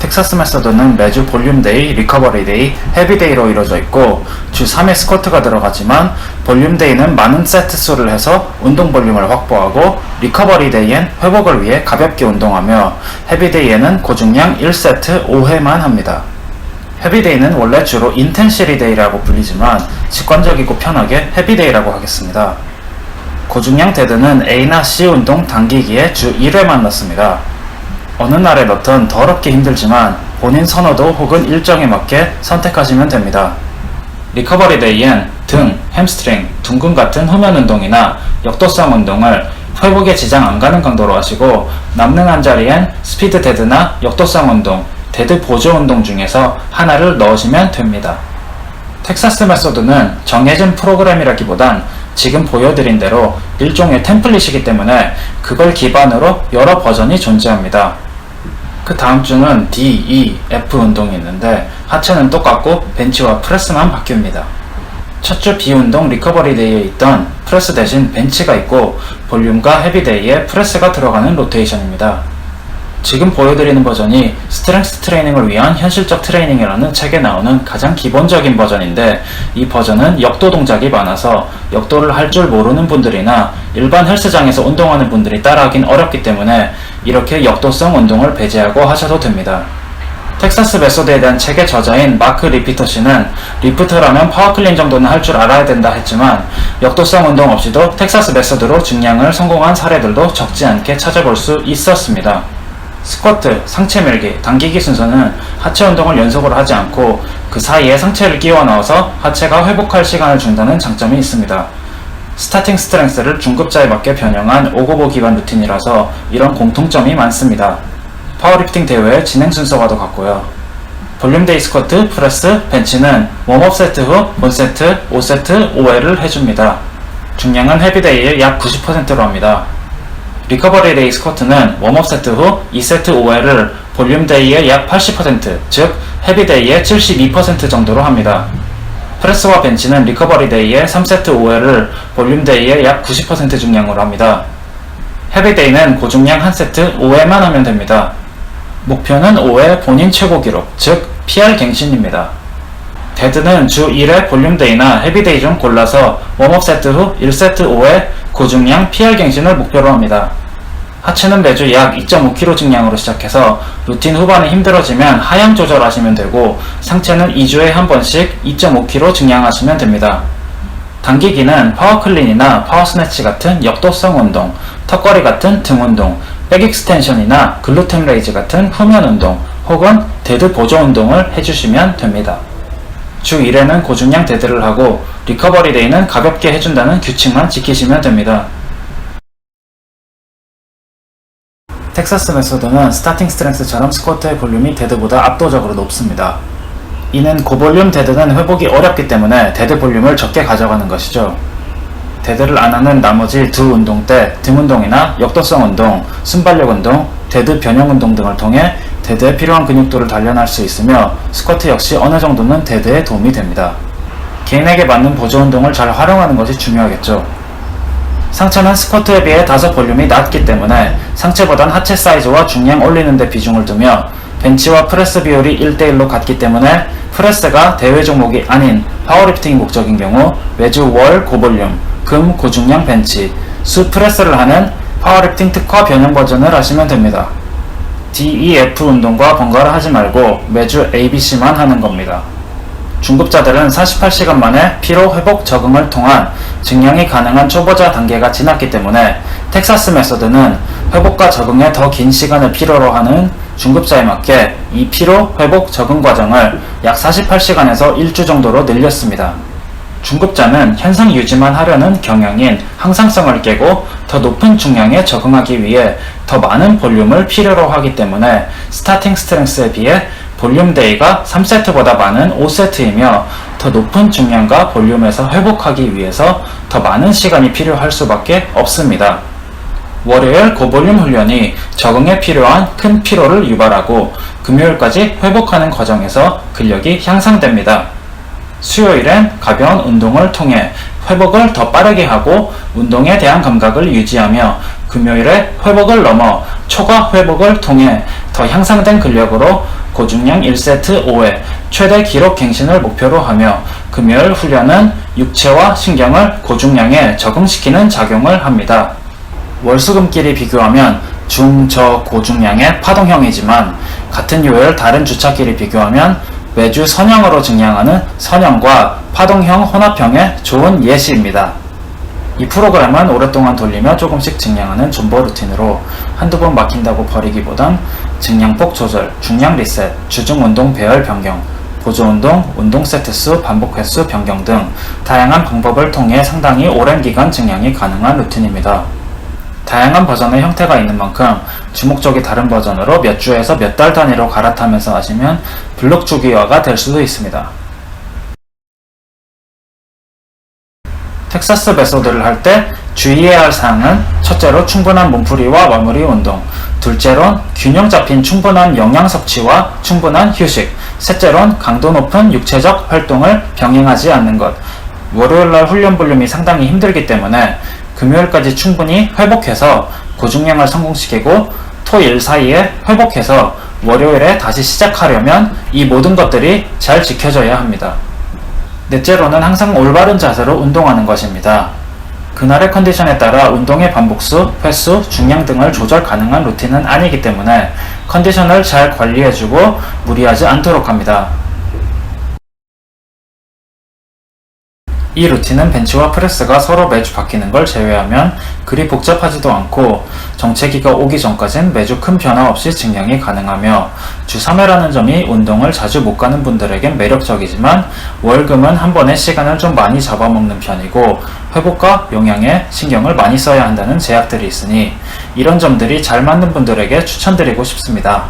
텍사스 메소드는 매주 볼륨 데이, 리커버리 데이, 헤비 데이로 이루어져 있고 주 3회 스쿼트가 들어가지만 볼륨 데이는 많은 세트 수를 해서 운동 볼륨을 확보하고 리커버리 데이엔 회복을 위해 가볍게 운동하며 헤비 데이에는 고중량 1세트 5회만 합니다. 헤비 데이는 원래 주로 인텐시리 데이라고 불리지만 직관적이고 편하게 헤비 데이라고 하겠습니다. 고중량 데드는 A나 C 운동 당기기에 주 1회만 넣습니다. 어느 날에 넣든 더럽게 힘들지만 본인 선호도 혹은 일정에 맞게 선택하시면 됩니다. 리커버리 데이엔 등, 햄스트링, 둔근 같은 후면 운동이나 역도성 운동을 회복에 지장 안 가는 강도로 하시고 남는 한 자리엔 스피드 데드나 역도성 운동, 데드 보조 운동 중에서 하나를 넣으시면 됩니다. 텍사스 메소드는 정해진 프로그램이라기보단 지금 보여드린 대로 일종의 템플릿이기 때문에 그걸 기반으로 여러 버전이 존재합니다. 그 다음 주는 D, E, F 운동이 있는데 하체는 똑같고 벤치와 프레스만 바뀝니다. 첫 주 B 운동 리커버리 데이에 있던 프레스 대신 벤치가 있고 볼륨과 헤비 데이에 프레스가 들어가는 로테이션입니다. 지금 보여드리는 버전이 스트렝스 트레이닝을 위한 현실적 트레이닝이라는 책에 나오는 가장 기본적인 버전인데 이 버전은 역도 동작이 많아서 역도를 할 줄 모르는 분들이나 일반 헬스장에서 운동하는 분들이 따라하긴 어렵기 때문에 이렇게 역도성 운동을 배제하고 하셔도 됩니다. 텍사스 메소드에 대한 책의 저자인 마크 리피터 씨는 리프터라면 파워클린 정도는 할 줄 알아야 된다 했지만 역도성 운동 없이도 텍사스 메소드로 증량을 성공한 사례들도 적지 않게 찾아볼 수 있었습니다. 스쿼트, 상체 밀기, 당기기 순서는 하체 운동을 연속으로 하지 않고 그 사이에 상체를 끼워 넣어서 하체가 회복할 시간을 준다는 장점이 있습니다. 스타팅 스트렝스를 중급자에 맞게 변형한 오고보 기반 루틴이라서 이런 공통점이 많습니다. 파워리프팅 대회의 진행 순서와도 같고요. 볼륨 데이 스쿼트, 프레스, 벤치는 웜업 세트 후 본 세트, 5세트, 5회를 해줍니다. 중량은 헤비 데이의 약 90%로 합니다. 리커버리 데이 스쿼트는 웜업 세트 후 2세트 5회를 볼륨 데이의 약 80%, 즉 헤비 데이의 72% 정도로 합니다. 프레스와 벤치는 리커버리 데이의 3세트 5회를 볼륨 데이의 약 90% 중량으로 합니다. 헤비 데이는 고중량 1세트 5회만 하면 됩니다. 목표는 5회 본인 최고 기록, 즉 PR 갱신입니다. 데드는 주 1회 볼륨 데이나 헤비 데이 중 골라서 웜업 세트 후 1세트 5회 고중량 PR 갱신을 목표로 합니다. 하체는 매주 약 2.5kg 증량으로 시작해서 루틴 후반에 힘들어지면 하향 조절하시면 되고 상체는 2주에 한 번씩 2.5kg 증량하시면 됩니다. 당기기는 파워클린이나 파워스네치 같은 역도성 운동, 턱걸이 같은 등 운동, 백 익스텐션이나 글루텐 레이즈 같은 후면 운동 혹은 데드 보조 운동을 해주시면 됩니다. 주 1회는 고중량 데드를 하고 리커버리 데이는 가볍게 해준다는 규칙만 지키시면 됩니다. 텍사스 메소드는 스타팅 스트렝스처럼 스쿼트의 볼륨이 데드보다 압도적으로 높습니다. 이는 고볼륨 데드는 회복이 어렵기 때문에 데드 볼륨을 적게 가져가는 것이죠. 데드를 안 하는 나머지 두 운동 때 등 운동이나 역도성 운동, 순발력 운동, 데드 변형 운동 등을 통해 데드에 필요한 근육도를 단련할 수 있으며 스쿼트 역시 어느 정도는 데드에 도움이 됩니다. 개인에게 맞는 보조 운동을 잘 활용하는 것이 중요하겠죠. 상체는 스쿼트에 비해 다소 볼륨이 낮기 때문에 상체보단 하체 사이즈와 중량 올리는 데 비중을 두며 벤치와 프레스 비율이 1대1로 같기 때문에 프레스가 대회 종목이 아닌 파워리프팅이 목적인 경우 매주 월 고볼륨, 금 고중량 벤치, 수 프레스를 하는 파워리프팅 특화 변형 버전을 하시면 됩니다. DEF 운동과 번갈아 하지 말고 매주 ABC만 하는 겁니다. 중급자들은 48시간 만에 피로 회복 적응을 통한 증량이 가능한 초보자 단계가 지났기 때문에 텍사스 메소드는 회복과 적응에 더 긴 시간을 필요로 하는 중급자에 맞게 이 피로 회복 적응 과정을 약 48시간에서 1주 정도로 늘렸습니다. 중급자는 현상 유지만 하려는 경향인 항상성을 깨고 더 높은 중량에 적응하기 위해 더 많은 볼륨을 필요로 하기 때문에 스타팅 스트렝스에 비해 볼륨 데이가 3세트보다 많은 5세트이며 더 높은 중량과 볼륨에서 회복하기 위해서 더 많은 시간이 필요할 수밖에 없습니다. 월요일 고볼륨 훈련이 적응에 필요한 큰 피로를 유발하고 금요일까지 회복하는 과정에서 근력이 향상됩니다. 수요일엔 가벼운 운동을 통해 회복을 더 빠르게 하고 운동에 대한 감각을 유지하며 금요일에 회복을 넘어 초과 회복을 통해 더 향상된 근력으로 고중량 1세트 5회 최대 기록 갱신을 목표로 하며 금요일 훈련은 육체와 신경을 고중량에 적응시키는 작용을 합니다. 월수금끼리 비교하면 중, 저, 고중량의 파동형이지만 같은 요일 다른 주차끼리 비교하면 매주 선형으로 증량하는 선형과 파동형 혼합형의 좋은 예시입니다. 이 프로그램은 오랫동안 돌리며 조금씩 증량하는 존버 루틴으로 한두 번 막힌다고 버리기보단 증량폭 조절, 중량 리셋, 주중 운동 배열 변경, 보조 운동, 운동 세트 수, 반복 횟수 변경 등 다양한 방법을 통해 상당히 오랜 기간 증량이 가능한 루틴입니다. 다양한 버전의 형태가 있는 만큼 주목적이 다른 버전으로 몇 주에서 몇 달 단위로 갈아타면서 하시면 블록 주기화가 될 수도 있습니다. 텍사스 메소드를 할 때 주의해야 할 사항은 첫째로 충분한 몸풀이와 마무리 운동, 둘째론 균형 잡힌 충분한 영양 섭취와 충분한 휴식, 셋째론 강도 높은 육체적 활동을 병행하지 않는 것. 월요일날 훈련 볼륨이 상당히 힘들기 때문에 금요일까지 충분히 회복해서 고중량을 성공시키고 토일 사이에 회복해서 월요일에 다시 시작하려면 이 모든 것들이 잘 지켜져야 합니다. 넷째로는 항상 올바른 자세로 운동하는 것입니다. 그날의 컨디션에 따라 운동의 반복수, 횟수, 중량 등을 조절 가능한 루틴은 아니기 때문에 컨디션을 잘 관리해주고 무리하지 않도록 합니다. 이 루틴은 벤치와 프레스가 서로 매주 바뀌는 걸 제외하면 그리 복잡하지도 않고 정체기가 오기 전까진 매주 큰 변화 없이 증량이 가능하며 주 3회라는 점이 운동을 자주 못 가는 분들에겐 매력적이지만 월금은 한 번에 시간을 좀 많이 잡아먹는 편이고 회복과 영양에 신경을 많이 써야 한다는 제약들이 있으니 이런 점들이 잘 맞는 분들에게 추천드리고 싶습니다.